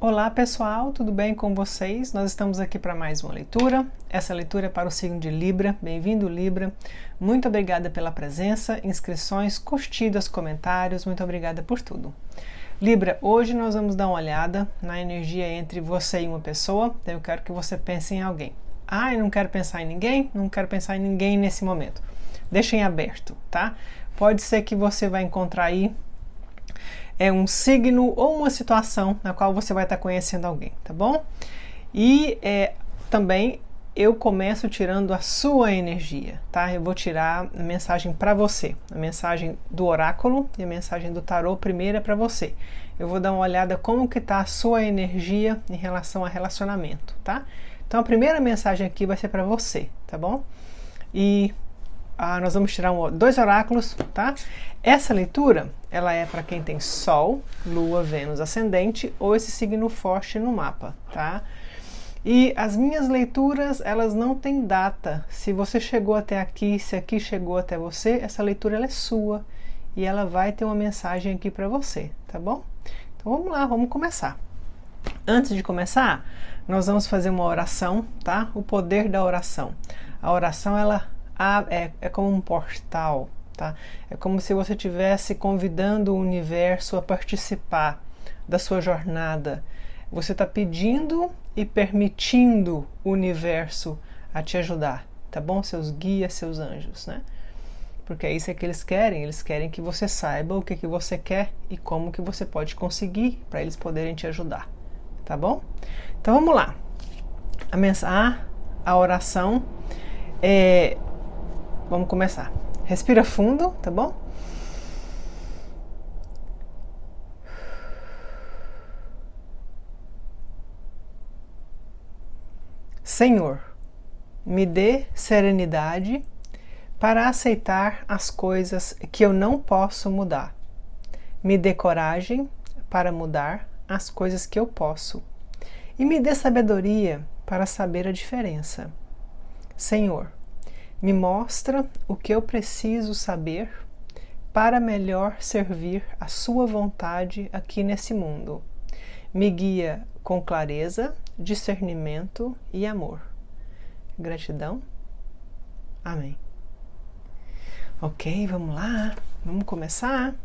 Olá pessoal, tudo bem com vocês? Nós estamos aqui para mais uma leitura. Essa leitura é para o signo de Libra. Bem-vindo, Libra. Muito obrigada pela presença, inscrições, curtidas, comentários. Muito obrigada por tudo. Libra, hoje nós vamos dar uma olhada na energia entre você e uma pessoa. Então eu quero que você pense em alguém. Ah, eu não quero pensar em ninguém? Não quero pensar em ninguém nesse momento. Deixa em aberto, tá? Pode ser que você vai encontrar aí um signo ou uma situação na qual você vai estar conhecendo alguém, tá bom? E também eu começo tirando a sua energia, tá? Eu vou tirar a mensagem para você, a mensagem do oráculo e a mensagem do tarô primeiro é para você. Eu vou dar uma olhada como que tá a sua energia em relação a relacionamento, tá? Então a primeira mensagem aqui vai ser para você, tá bom? E nós vamos tirar dois oráculos, tá? Essa leitura, ela é para quem tem Sol, Lua, Vênus, Ascendente ou esse signo forte no mapa, tá? E as minhas leituras, elas não têm data. Se você chegou até aqui, se aqui chegou até você, essa leitura ela é sua e ela vai ter uma mensagem aqui para você, tá bom? Então vamos lá, vamos começar. Antes de começar, nós vamos fazer uma oração, tá? O poder da oração. A oração, ela é como um portal, tá? É como se você estivesse convidando o universo a participar da sua jornada. Você está pedindo e permitindo o universo a te ajudar, tá bom? Seus guias, seus anjos, né? Porque é isso que eles querem que você saiba o que você quer e como que você pode conseguir para eles poderem te ajudar, tá bom? Então vamos lá. A oração vamos começar. Respira fundo, tá bom? Senhor, me dê serenidade para aceitar as coisas que eu não posso mudar. Me dê coragem para mudar as coisas que eu posso. E me dê sabedoria para saber a diferença. Senhor, me mostra o que eu preciso saber para melhor servir a sua vontade aqui nesse mundo. Me guia com clareza, discernimento e amor. Gratidão. Amém. Ok, vamos lá. Vamos começar.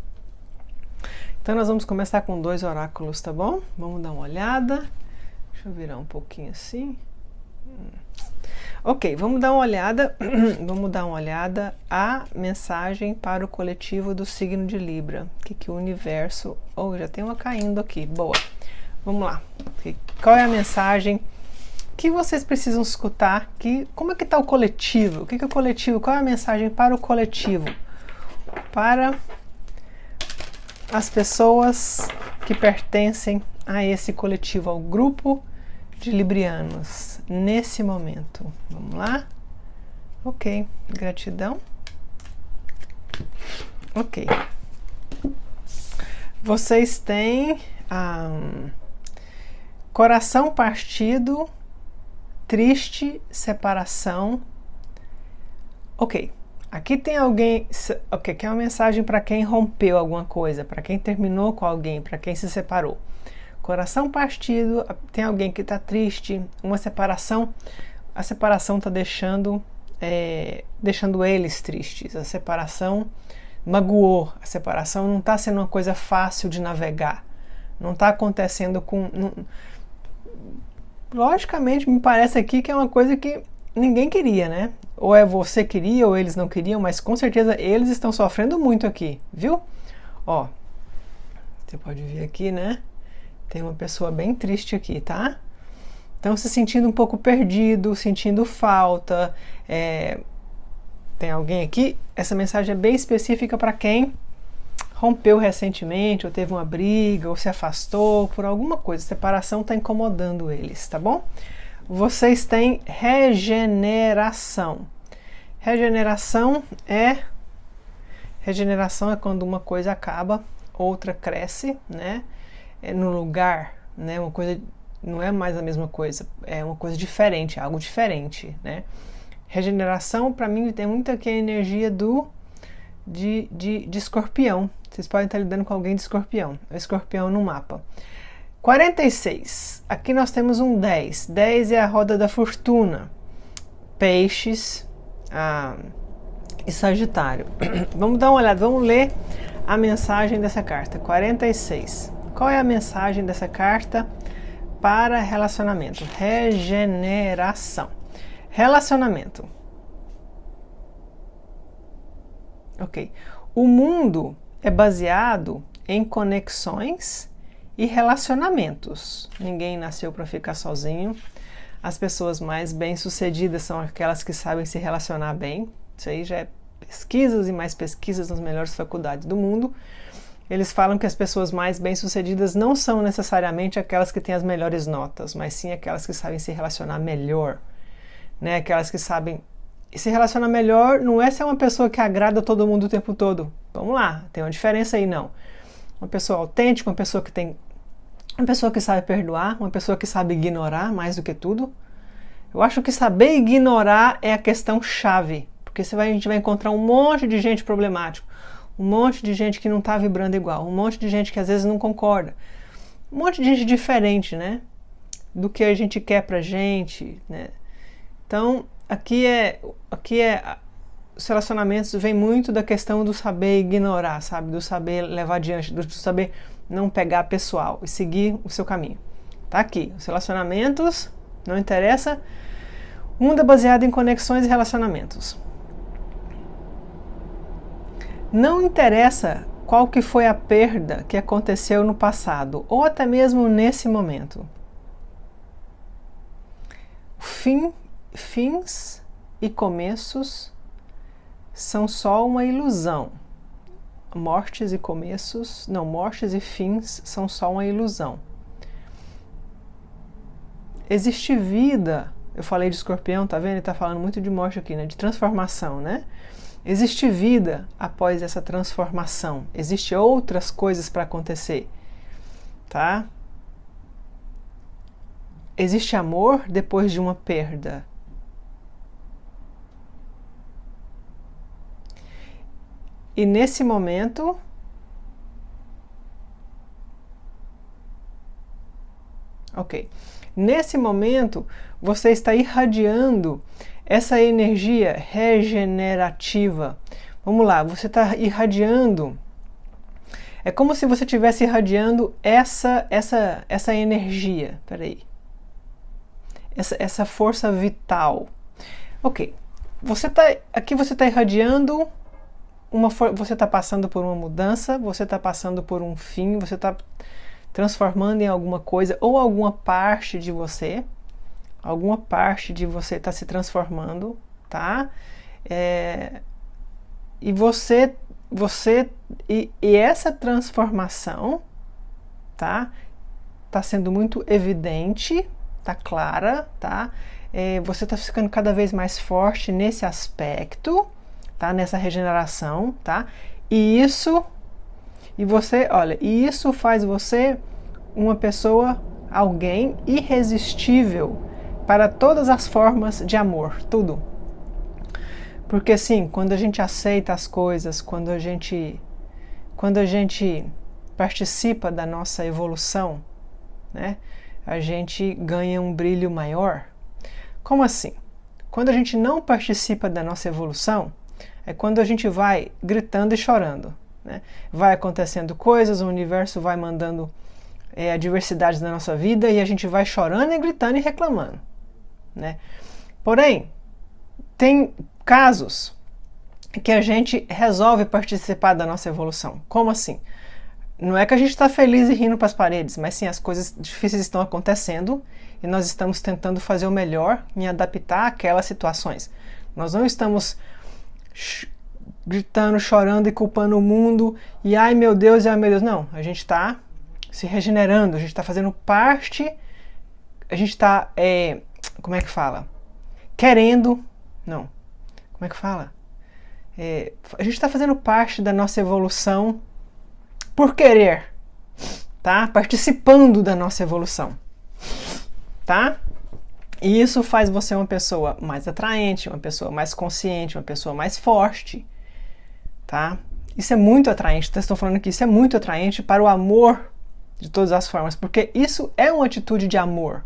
Então nós vamos começar com dois oráculos, tá bom? Vamos dar uma olhada. Deixa eu virar um pouquinho assim. Ok, vamos dar uma olhada à mensagem para o coletivo do signo de Libra. O que o universo... já tem uma caindo aqui, boa. Vamos lá. Qual é a mensagem que vocês precisam escutar? Como é que está o coletivo? O que é o coletivo? Qual é a mensagem para o coletivo? Para as pessoas que pertencem a esse coletivo, ao grupo de librianos, nesse momento. Vamos lá? Ok, gratidão. Ok. Vocês têm coração partido, triste, separação. Ok, aqui tem alguém, ok, que é uma mensagem para quem rompeu alguma coisa, para quem terminou com alguém, para quem se separou. Coração partido, tem alguém que está triste, uma separação, a separação está deixando eles tristes, a separação magoou, a separação não está sendo uma coisa fácil de navegar, não está acontecendo logicamente me parece aqui que é uma coisa que ninguém queria, né? Ou você queria ou eles não queriam, mas com certeza eles estão sofrendo muito aqui, viu? Ó, você pode ver aqui, né? Tem uma pessoa bem triste aqui, tá? Então, se sentindo um pouco perdido, sentindo falta. Tem alguém aqui? Essa mensagem é bem específica para quem rompeu recentemente, ou teve uma briga, ou se afastou por alguma coisa. A separação está incomodando eles, tá bom? Vocês têm regeneração. Regeneração é quando uma coisa acaba, outra cresce, né? No lugar, né? Uma coisa não é mais a mesma coisa, é uma coisa diferente, algo diferente, né? Regeneração, para mim, tem muito aqui a energia de escorpião. Vocês podem estar lidando com alguém de escorpião, o escorpião no mapa. 46. Aqui nós temos um 10. 10 é a roda da fortuna. Peixes e Sagitário. Vamos dar uma olhada, vamos ler a mensagem dessa carta. 46. Qual é a mensagem dessa carta para relacionamento? Regeneração. Relacionamento. Ok. O mundo é baseado em conexões e relacionamentos. Ninguém nasceu para ficar sozinho. As pessoas mais bem-sucedidas são aquelas que sabem se relacionar bem. Isso aí já é pesquisas e mais pesquisas nas melhores faculdades do mundo. Eles falam que as pessoas mais bem-sucedidas não são necessariamente aquelas que têm as melhores notas, mas sim aquelas que sabem se relacionar melhor, né? Aquelas que sabem se relacionar melhor. Não é ser uma pessoa que agrada todo mundo o tempo todo. Vamos lá, tem uma diferença aí, não. Uma pessoa autêntica, uma pessoa que sabe perdoar, uma pessoa que sabe ignorar mais do que tudo. Eu acho que saber ignorar é a questão chave, porque a gente vai encontrar um monte de gente problemática, um monte de gente que não está vibrando igual, um monte de gente que às vezes não concorda, um monte de gente diferente, né, do que a gente quer pra gente, né. Então, aqui os relacionamentos vem muito da questão do saber ignorar, sabe, do saber levar adiante, do saber não pegar pessoal e seguir o seu caminho. Tá aqui, os relacionamentos, não interessa, o mundo é baseado em conexões e relacionamentos. Não interessa qual que foi a perda que aconteceu no passado, ou até mesmo nesse momento. Fins e começos são só uma ilusão. Mortes e fins são só uma ilusão. Existe vida, eu falei de Escorpião, tá vendo? Ele tá falando muito de morte aqui, né? De transformação, né? Existe vida após essa transformação. Existem outras coisas para acontecer, tá? Existe amor depois de uma perda. E nesse momento, nesse momento, você está irradiando essa energia regenerativa. Vamos lá, você está irradiando. É como se você estivesse irradiando essa energia. Peraí. Essa força vital. Ok. Aqui você está irradiando. Você está passando por uma mudança, você está passando por um fim, você está transformando em alguma coisa, ou alguma parte de você está se transformando, tá? E essa transformação, tá? Tá sendo muito evidente, tá clara, tá? Você está ficando cada vez mais forte nesse aspecto, tá? Nessa regeneração, tá? E isso faz você uma pessoa, alguém irresistível para todas as formas de amor, tudo. Porque assim, quando a gente aceita as coisas, quando a gente participa da nossa evolução, né? A gente ganha um brilho maior. Como assim? Quando a gente não participa da nossa evolução, é quando a gente vai gritando e chorando, né? Vai acontecendo coisas, o universo vai mandando adversidades na nossa vida e a gente vai chorando e gritando e reclamando, né? Porém, tem casos que a gente resolve participar da nossa evolução. Como assim? Não é que a gente está feliz e rindo para as paredes, mas sim, as coisas difíceis estão acontecendo e nós estamos tentando fazer o melhor em adaptar aquelas situações. Nós não estamos gritando, chorando e culpando o mundo e ai meu Deus, não, a gente está se regenerando, a gente está fazendo parte, a gente está, como é que fala? A gente está fazendo parte da nossa evolução por querer, tá? Participando da nossa evolução, tá? E isso faz você uma pessoa mais atraente, uma pessoa mais consciente, uma pessoa mais forte, tá? Isso é muito atraente, estou falando que isso é muito atraente para o amor de todas as formas, porque isso é uma atitude de amor.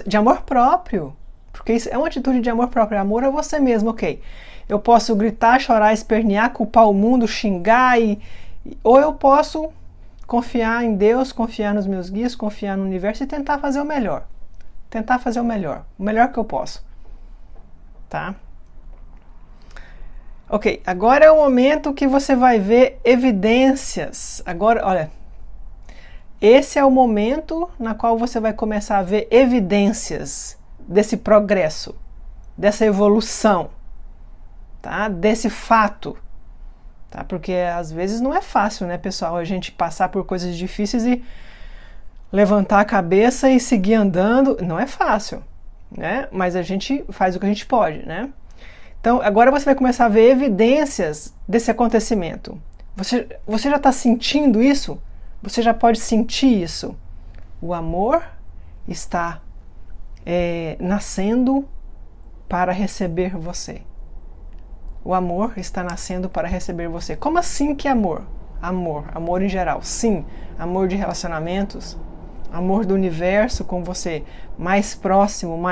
De amor próprio, porque isso é uma atitude de amor próprio, amor a você mesmo, ok. Eu posso gritar, chorar, espernear, culpar o mundo, xingar, ou eu posso confiar em Deus, confiar nos meus guias, confiar no universo e tentar fazer o melhor. Tentar fazer o melhor que eu posso. Tá? Ok, agora é o momento que você vai ver evidências. Agora, olha, esse é o momento na qual você vai começar a ver evidências desse progresso, dessa evolução, tá? Desse fato. Tá? Porque às vezes não é fácil, né, pessoal, a gente passar por coisas difíceis e levantar a cabeça e seguir andando. Não é fácil, né? Mas a gente faz o que a gente pode, né? Então, agora você vai começar a ver evidências desse acontecimento. Você já está sentindo isso? Você já pode sentir isso? O amor está nascendo para receber você. O amor está nascendo para receber você. Como assim que amor? Amor em geral. Sim, amor de relacionamentos, amor do universo com você, mais próximo,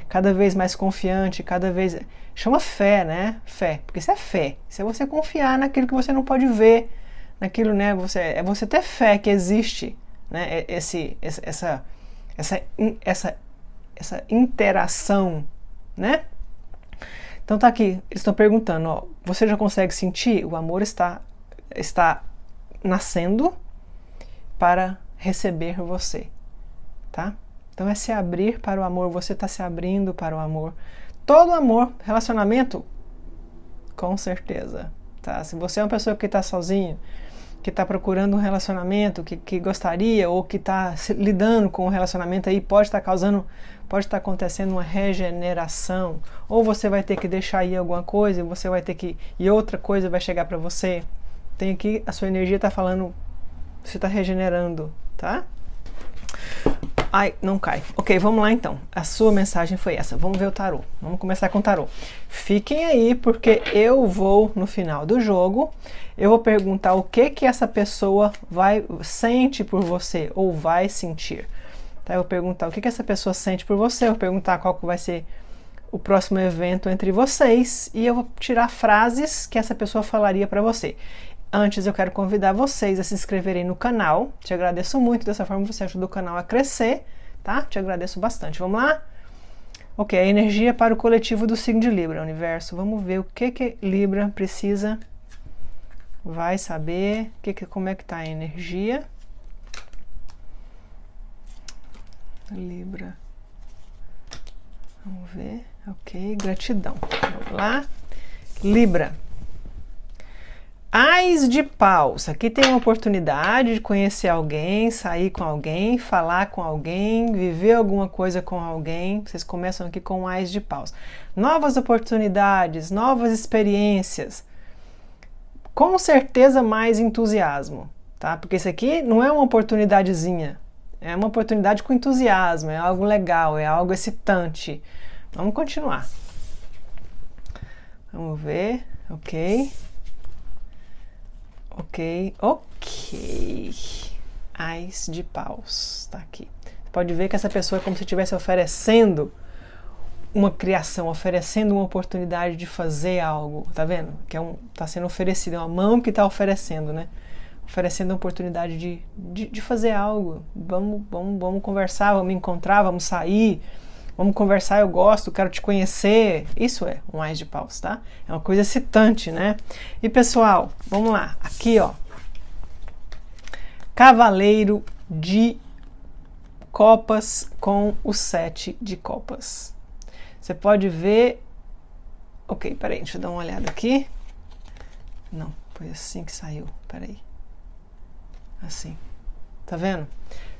cada vez mais confiante, cada vez... Chama fé, né? Fé, porque isso é fé. Isso é você confiar naquilo que você não pode ver, naquilo, né? É você ter fé que existe, né? Essa interação, né? Então tá aqui, eles estão perguntando, ó, você já consegue sentir? O amor está nascendo para receber você, tá? Então é se abrir para o amor, você está se abrindo para o amor. Todo amor, relacionamento, com certeza, tá? Se você é uma pessoa que está sozinho, que está procurando um relacionamento, que gostaria, ou que está lidando com um relacionamento aí, pode estar acontecendo uma regeneração, ou você vai ter que deixar aí alguma coisa, e outra coisa vai chegar para você. Tem aqui, a sua energia está falando, você está regenerando, tá? Ai, não cai. Ok, vamos lá então. A sua mensagem foi essa. Vamos ver o tarô. Vamos começar com o tarô. Fiquem aí, porque eu vou, no final do jogo, eu vou perguntar o que essa pessoa sente por você, ou vai sentir. Tá? Eu vou perguntar o que essa pessoa sente por você, eu vou perguntar qual que vai ser o próximo evento entre vocês, e eu vou tirar frases que essa pessoa falaria para você. Antes eu quero convidar vocês a se inscreverem no canal. Te agradeço muito, dessa forma você ajuda o canal a crescer, tá? Te agradeço bastante. Vamos lá? Ok, a energia para o coletivo do signo de Libra, universo. Vamos ver o que Libra precisa, vai saber, como é que tá a energia. Libra. Vamos ver. Ok, gratidão. Vamos lá. Libra. Ás de paus, aqui tem uma oportunidade de conhecer alguém, sair com alguém, falar com alguém, viver alguma coisa com alguém. Vocês começam aqui com Ás de paus. Novas oportunidades, novas experiências. Com certeza mais entusiasmo, tá? Porque isso aqui não é uma oportunidadezinha, é uma oportunidade com entusiasmo, é algo legal, é algo excitante. Vamos continuar. Vamos ver, ok. Ok. Ás de tá aqui. Você pode ver que essa pessoa é como se estivesse oferecendo uma criação, oferecendo uma oportunidade de fazer algo, tá vendo? Que tá sendo oferecido, é uma mão que está oferecendo, né? Oferecendo a oportunidade de fazer algo. Vamos conversar, vamos encontrar, vamos sair, vamos conversar, eu gosto, quero te conhecer. Isso é um Ás de paus, tá? É uma coisa excitante, né? E pessoal, vamos lá. Aqui, ó. Cavaleiro de copas com o 7 de copas. Você pode ver... Ok, peraí, deixa eu dar uma olhada aqui. Não, foi assim que saiu, peraí. Assim, tá vendo?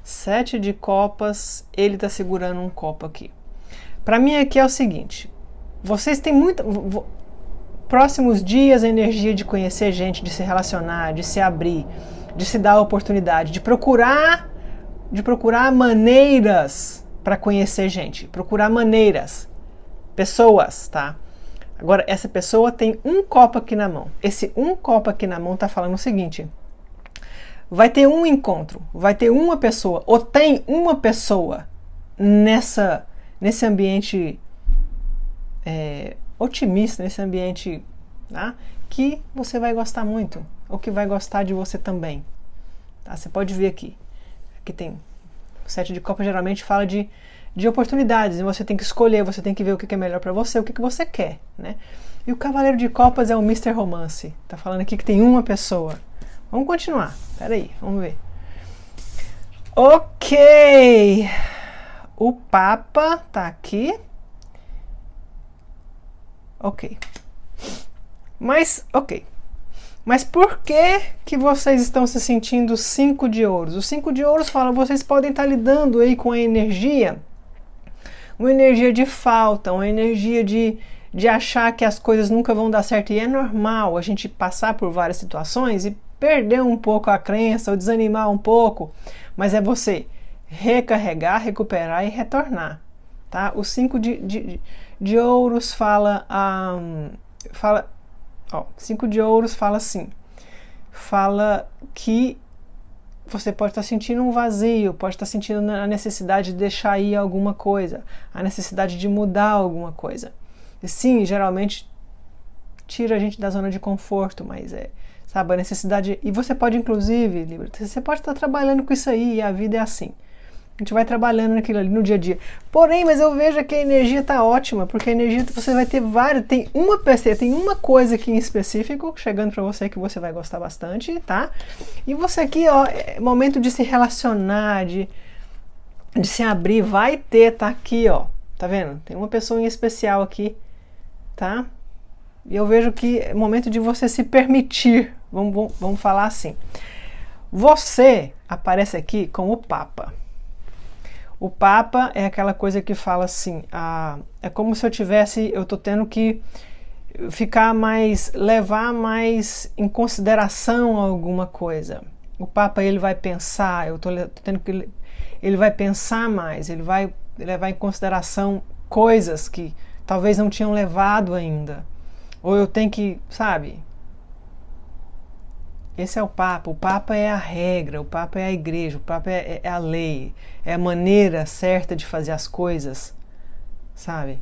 7 de copas, ele tá segurando um copo aqui. Para mim aqui é o seguinte, vocês têm próximos dias a energia de conhecer gente, de se relacionar, de se abrir, de se dar a oportunidade, de procurar maneiras para conhecer gente, procurar maneiras, pessoas, tá? Agora, essa pessoa tem um copo aqui na mão. Esse um copo aqui na mão tá falando o seguinte: vai ter um encontro, vai ter uma pessoa, ou tem uma pessoa nesse ambiente otimista, nesse ambiente, tá? Que você vai gostar muito, ou que vai gostar de você também. Tá? Você pode ver aqui. Aqui tem o 7 de copas, geralmente fala de oportunidades, e você tem que escolher, você tem que ver o que é melhor para você, o que você quer, né? E o cavaleiro de copas é o Mr. Romance. Tá falando aqui que tem uma pessoa. Vamos continuar. Peraí, vamos ver. Ok. O Papa tá aqui. Ok. Mas por que vocês estão se sentindo 5 de ouros? O 5 de ouros fala, vocês podem estar lidando aí com a energia, uma energia de falta, uma energia de achar que as coisas nunca vão dar certo. E é normal a gente passar por várias situações e perder um pouco a crença ou desanimar um pouco, mas é você recarregar, recuperar e retornar. Tá? O 5 de ouros fala 5 de ouros fala assim, fala que você pode estar sentindo um vazio, pode estar sentindo a necessidade de deixar ir alguma coisa, a necessidade de mudar alguma coisa. E sim, geralmente tira a gente da zona de conforto, mas sabe, a necessidade... E você pode, inclusive, Libra, você pode estar trabalhando com isso aí, e a vida é assim. A gente vai trabalhando naquilo ali no dia a dia. Porém, mas eu vejo que a energia está ótima, porque a energia você vai ter várias. Tem uma coisa aqui em específico chegando para você que você vai gostar bastante, tá? E você aqui, ó, é momento de se relacionar, de se abrir, vai ter, tá aqui, ó. Tá vendo? Tem uma pessoa em especial aqui, tá? E eu vejo que é momento de você se permitir. Vamos falar assim. Você aparece aqui como o Papa. O Papa é aquela coisa que fala assim, é como se eu tô tendo que levar mais em consideração alguma coisa. O Papa, ele vai pensar, eu tô tendo que, ele vai pensar mais, ele vai levar em consideração coisas que talvez não tinham levado ainda. Ou eu tenho que, sabe... Esse é o Papa é a regra, o Papa é a igreja, o Papa é a lei, é a maneira certa de fazer as coisas, sabe?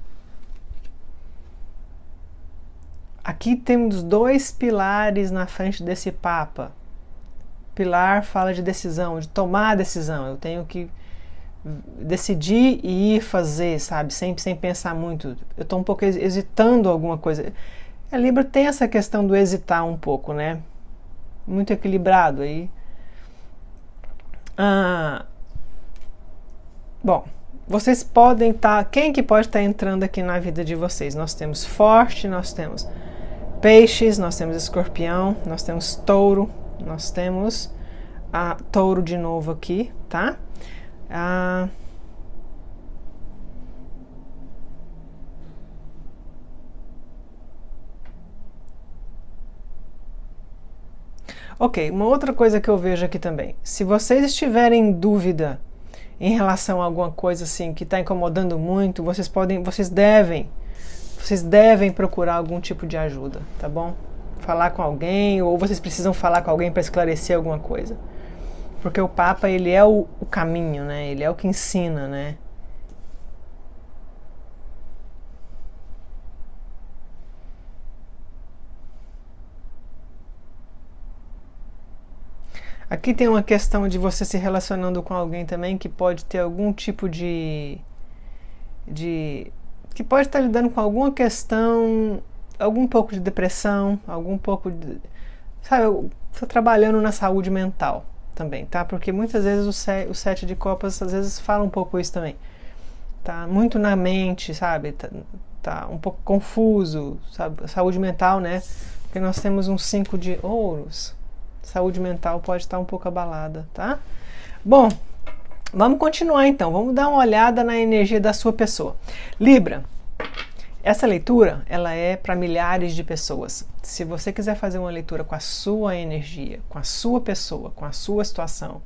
Aqui temos 2 pilares na frente desse Papa. Pilar fala de decisão, de tomar decisão, eu tenho que decidir e ir fazer, sabe? Sem pensar muito, eu estou um pouco hesitando alguma coisa. A Libra tem essa questão do hesitar um pouco, né? Muito equilibrado aí. Bom, vocês podem estar... Quem que pode estar entrando aqui na vida de vocês? Nós temos Forte, nós temos Peixes, nós temos Escorpião, nós temos Touro, nós temos Touro de novo aqui, tá? Ok, uma outra coisa que eu vejo aqui também. Se vocês estiverem em dúvida em relação a alguma coisa assim que está incomodando muito, vocês devem procurar algum tipo de ajuda, tá bom? Falar com alguém, ou vocês precisam falar com alguém para esclarecer alguma coisa. Porque o Papa, ele é o caminho, né? Ele é o que ensina, né? Aqui tem uma questão de você se relacionando com alguém também que pode ter algum tipo que pode estar lidando com alguma questão, algum pouco de depressão, algum pouco de... Sabe, eu estou trabalhando na saúde mental também, tá? Porque muitas vezes o 7 de copas, às vezes, fala um pouco isso também. Tá muito na mente, sabe? Tá um pouco confuso, sabe? Saúde mental, né? Porque nós temos um 5 de ouros. Saúde mental pode estar um pouco abalada, tá? Bom, vamos continuar então. Vamos dar uma olhada na energia da sua pessoa. Libra, essa leitura, ela é para milhares de pessoas. Se você quiser fazer uma leitura com a sua energia, com a sua pessoa, com a sua situação,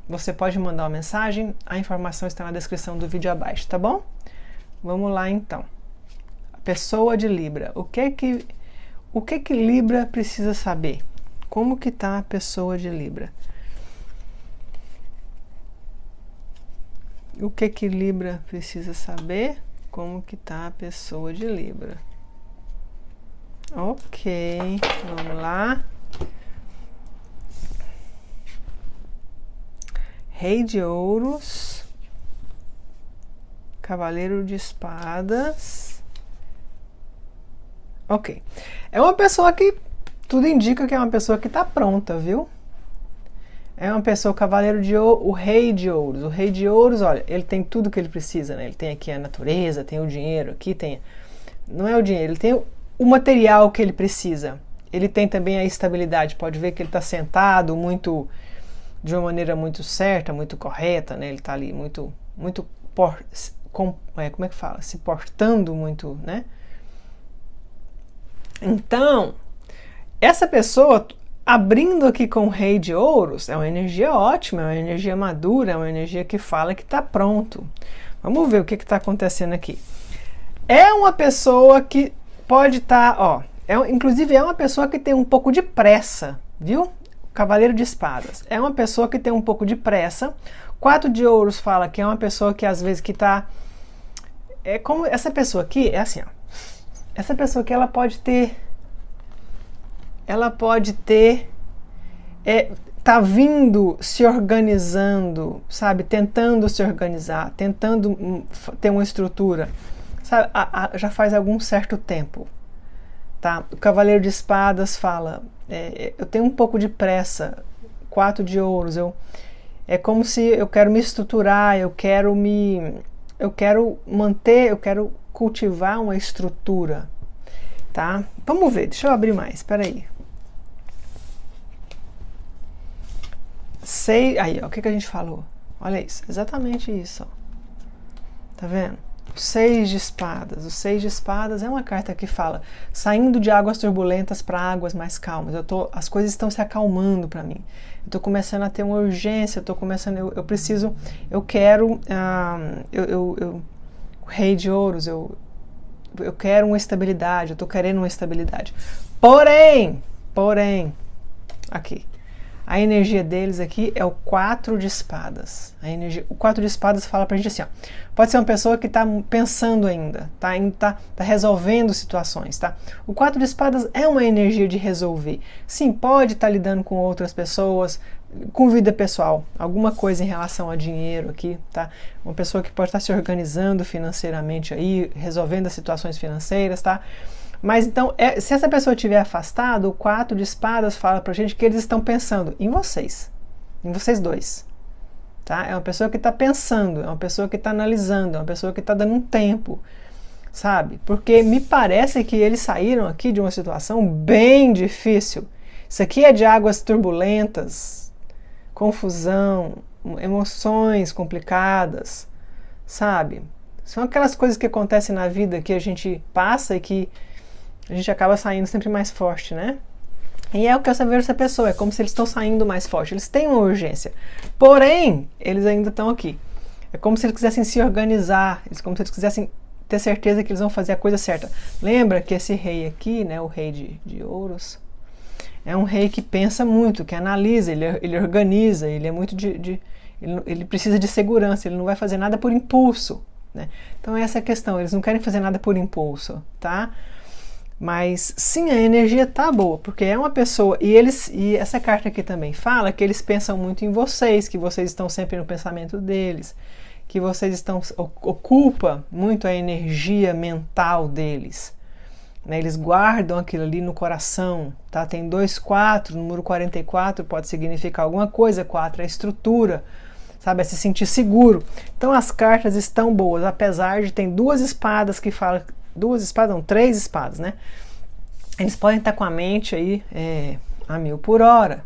você pode mandar uma mensagem. A informação está na descrição do vídeo abaixo, tá bom? Vamos lá então. A pessoa de Libra. O que que Libra precisa saber? Como que tá a pessoa de Libra? O que que Libra precisa saber? Como que tá a pessoa de Libra? Ok, vamos lá. Rei de Ouros, Cavaleiro de Espadas. Ok. É uma pessoa que tudo indica que é uma pessoa que tá pronta, viu? É uma pessoa, Cavaleiro de Ouros, o Rei de Ouros. O Rei de Ouros, olha, ele tem tudo que ele precisa, né? Ele tem aqui a natureza, tem o dinheiro, aqui tem... Não é o dinheiro, ele tem o material que ele precisa. Ele tem também a estabilidade. Pode ver que ele está sentado muito, de uma maneira muito certa, muito correta, né? Ele está ali como é que fala? Se portando muito, né? Então, essa pessoa, abrindo aqui com o Rei de Ouros, é uma energia ótima, é uma energia madura, é uma energia que fala que está pronto. Vamos ver o que está acontecendo aqui. É uma pessoa que pode estar, inclusive é uma pessoa que tem um pouco de pressa, viu? Cavaleiro de Espadas. É uma pessoa que tem um pouco de pressa. 4 de Ouros fala que é uma pessoa que às vezes que tá... É como essa pessoa aqui, é assim, ó. Essa pessoa aqui, ela pode ter... tá vindo, se organizando, sabe? Tentando se organizar, tentando ter uma estrutura, sabe? Já faz algum certo tempo, tá? O Cavaleiro de Espadas fala, eu tenho um pouco de pressa. 4 de Ouros, é como se eu quero me estruturar, eu quero manter, eu quero cultivar uma estrutura, tá? Vamos ver, deixa eu abrir mais, espera aí. Aí, ó, o que a gente falou? Olha isso, exatamente isso, ó. Tá vendo? O 6 de Espadas. O 6 de Espadas é uma carta que fala saindo de águas turbulentas para águas mais calmas. As coisas estão se acalmando para mim. Eu estou começando a ter uma urgência. Eu quero. O Rei de Ouros. Eu quero uma estabilidade. Eu estou querendo uma estabilidade. Porém, aqui. A energia deles aqui é o 4 de Espadas. O 4 de Espadas fala pra gente assim, ó, pode ser uma pessoa que está pensando ainda, tá resolvendo situações, tá? O 4 de Espadas é uma energia de resolver. Sim, pode estar lidando com outras pessoas, com vida pessoal, alguma coisa em relação a dinheiro aqui, tá? Uma pessoa que pode estar se organizando financeiramente aí, resolvendo as situações financeiras, tá? Mas então, se essa pessoa estiver afastada, o 4 de Espadas fala pra gente que eles estão pensando em vocês dois, tá? É uma pessoa que está pensando, é uma pessoa que está analisando, é uma pessoa que está dando um tempo, sabe? Porque me parece que eles saíram aqui de uma situação bem difícil. Isso aqui é de águas turbulentas, confusão, emoções complicadas, sabe? São aquelas coisas que acontecem na vida que a gente passa e que a gente acaba saindo sempre mais forte, né? E é o que eu vejo essa pessoa, é como se eles estão saindo mais forte, eles têm uma urgência, porém, eles ainda estão aqui. É como se eles quisessem se organizar, como se eles quisessem ter certeza que eles vão fazer a coisa certa. Lembra que esse rei aqui, né, o Rei de Ouros, é um rei que pensa muito, que analisa, ele organiza, ele é muito ele precisa de segurança, ele não vai fazer nada por impulso, né? Então essa é a questão, eles não querem fazer nada por impulso, tá? Mas sim, a energia tá boa, porque é uma pessoa, e essa carta aqui também fala que eles pensam muito em vocês, que vocês estão sempre no pensamento deles, que vocês ocupa muito a energia mental deles, né? Eles guardam aquilo ali no coração, tá? Tem 2-4, número 44 pode significar alguma coisa, 4 é a estrutura, sabe? É se sentir seguro. Então as cartas estão boas, apesar de ter 2 espadas que falam, 3 espadas, né? Eles podem estar com a mente aí a 1000 por hora.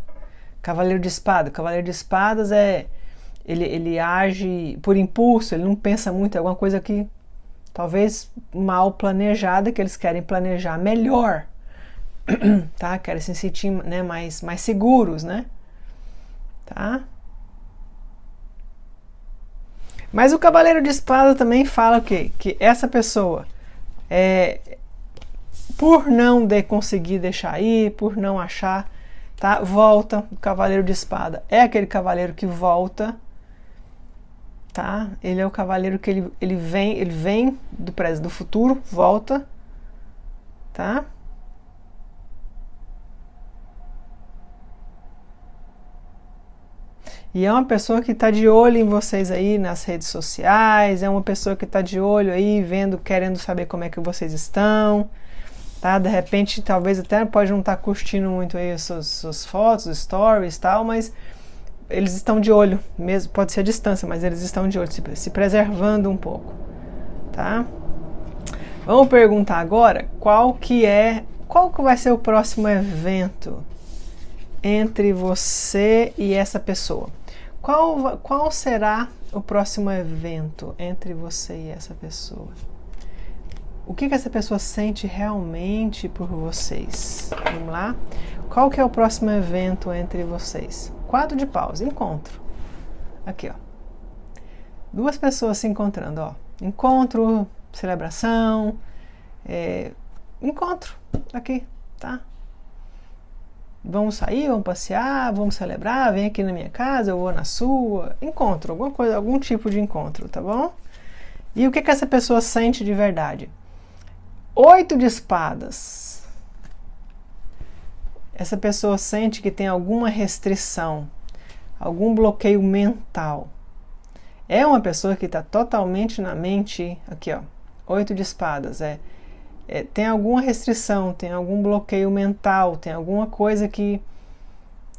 Cavaleiro de Espadas ele age por impulso, ele não pensa muito, é alguma coisa que talvez mal planejada, que eles querem planejar melhor, tá? Querem se sentir, né, mais seguros, né? Tá? Mas o Cavaleiro de Espadas também fala o quê? Que essa pessoa, por não conseguir deixar ir, por não achar, tá? Volta. O Cavaleiro de Espada é aquele cavaleiro que volta, tá? Ele é o cavaleiro que ele vem do futuro, volta, tá? E é uma pessoa que está de olho em vocês aí nas redes sociais, é uma pessoa que está de olho aí, vendo, querendo saber como é que vocês estão, tá? De repente, talvez até pode não estar curtindo muito aí as suas fotos, stories e tal, mas eles estão de olho, mesmo, pode ser a distância, mas eles estão de olho, se preservando um pouco, tá? Vamos perguntar agora qual que vai ser o próximo evento entre você e essa pessoa. Qual será o próximo evento entre você e essa pessoa? O que essa pessoa sente realmente por vocês? Vamos lá? Qual que é o próximo evento entre vocês? 4 de paus, encontro. Aqui, ó. 2 pessoas se encontrando, ó. Encontro, celebração, encontro, aqui, tá? Vamos sair, vamos passear, vamos celebrar, vem aqui na minha casa, eu vou na sua. Encontro, alguma coisa, algum tipo de encontro, tá bom? E o que essa pessoa sente de verdade? 8 de espadas. Essa pessoa sente que tem alguma restrição, algum bloqueio mental. É uma pessoa que está totalmente na mente, aqui ó, 8 de espadas, tem alguma restrição, tem algum bloqueio mental, tem alguma coisa que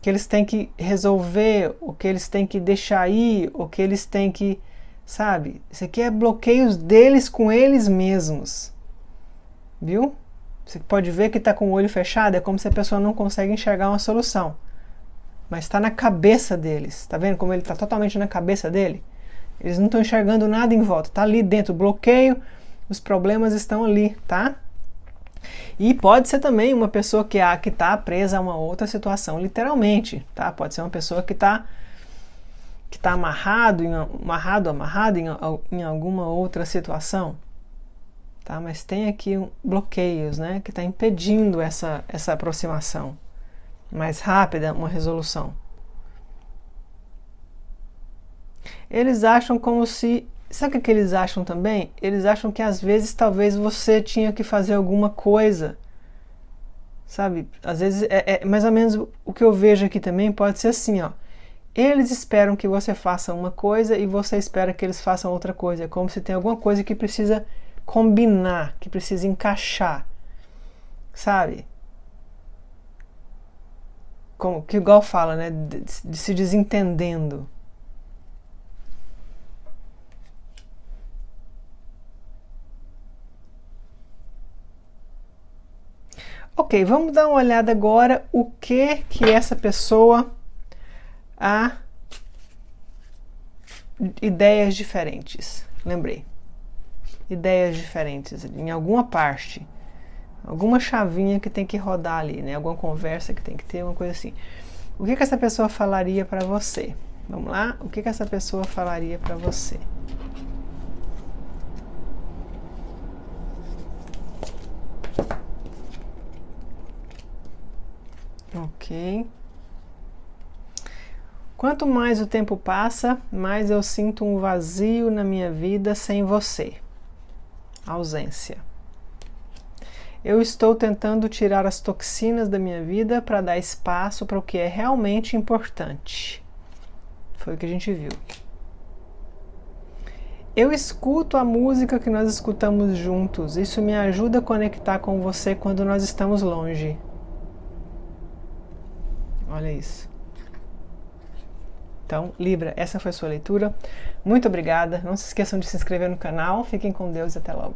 eles têm que resolver, ou que eles têm que deixar ir, ou que eles têm que, sabe? Isso aqui é bloqueios deles com eles mesmos, viu? Você pode ver que está com o olho fechado, é como se a pessoa não consegue enxergar uma solução, mas está na cabeça deles, tá vendo como ele está totalmente na cabeça dele? Eles não estão enxergando nada em volta, tá ali dentro, o bloqueio, os problemas estão ali, tá? E pode ser também uma pessoa que está presa a uma outra situação, literalmente, tá? Pode ser uma pessoa que está amarrado em alguma outra situação, tá? Mas tem aqui bloqueios, né? Que está impedindo essa aproximação mais rápida, uma resolução. Eles acham como se... Sabe o que eles acham também? Eles acham que às vezes talvez você tinha que fazer alguma coisa. Sabe? Às vezes mais ou menos o que eu vejo aqui também pode ser assim, ó. Eles esperam que você faça uma coisa e você espera que eles façam outra coisa. É como se tem alguma coisa que precisa combinar, que precisa encaixar. Sabe? Como que igual fala, né? De se desentendendo. Ok, vamos dar uma olhada agora o que essa pessoa há ideias diferentes. Lembrei. Ideias diferentes em alguma parte. Alguma chavinha que tem que rodar ali, né? Alguma conversa que tem que ter, uma coisa assim. O que essa pessoa falaria para você? Vamos lá? O que essa pessoa falaria para você? Ok. Quanto mais o tempo passa, mais eu sinto um vazio na minha vida sem você. Ausência. Eu estou tentando tirar as toxinas da minha vida para dar espaço para o que é realmente importante. Foi o que a gente viu. Eu escuto a música que nós escutamos juntos. Isso me ajuda a conectar com você quando nós estamos longe. Olha isso. Então, Libra, essa foi a sua leitura. Muito obrigada. Não se esqueçam de se inscrever no canal. Fiquem com Deus e até logo.